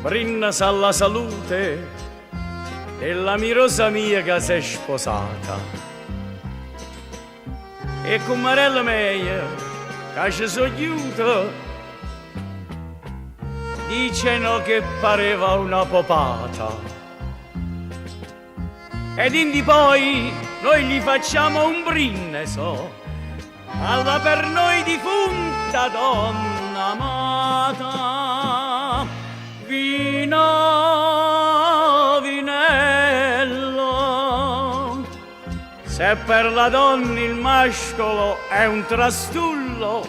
brinna alla salute della mirosa mia che si è sposata. E con Marella mia che ci sogliuto dicono che pareva una popata. Ed indi poi noi gli facciamo un brindisi alla per noi difunta donna amata. Vino, vinello, se per la donna il mascolo è un trastullo,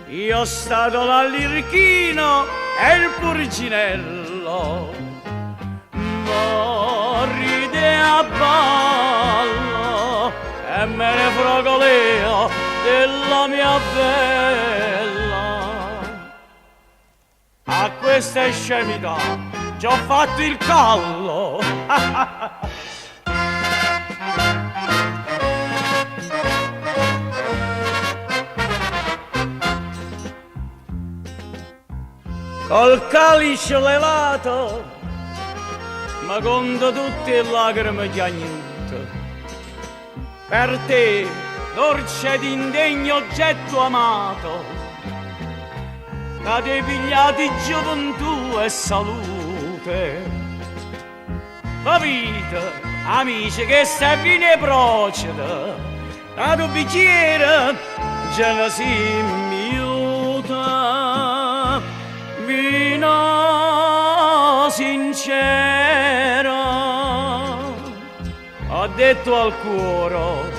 io stato l'allirchino e il purginello. Ride a ballo e me ne frogoleo della mia bella. A questa scemità ci ho fatto il callo. Col calice levato ma conto tutte le lacrime piagnute per te, dolce ed indegno oggetto amato, che ti hai pigliati gioventù e salute. Ma vita, amici, che stai vino e proceda, da tu bicchiere ce ne si miuta. Vino sincero, ho detto al cuore,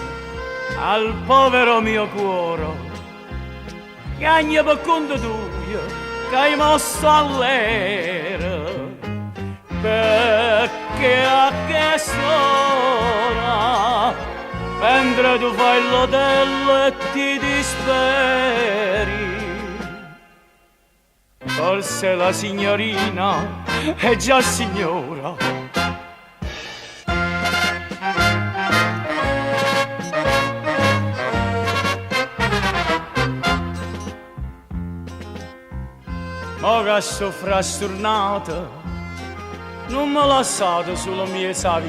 al povero mio cuore, cagna per conto tuo, che hai mosso all'era, perché a quest'ora, mentre tu fai l'hotel e ti disperi, forse la signorina è già signora. Mo che sto frastornata, non mi lasciate sulla mia vita,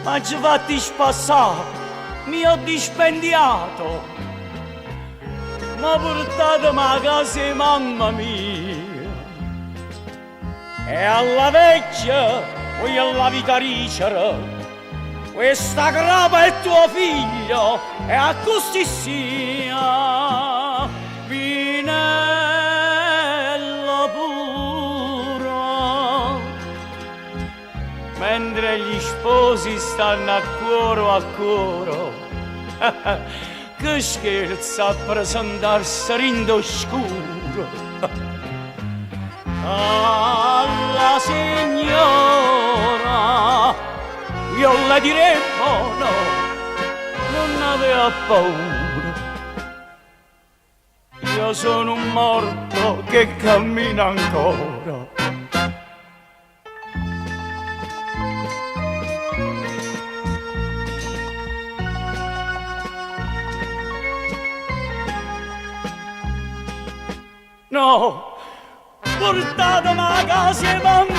ma ci fatti spassare, mi ho dispendiato, ma portatemi a casa di mamma mia. E alla vecchia voglio alla vita ricera, questa grapa è tuo figlio e a così sia. Vinello puro, mentre gli sposi stanno a cuore, che scherza a presentarsi rindo scuro. Alla signora io le direi no, non aveva paura. Io sono un morto che cammina ancora. No, portatemi a casa, mamma.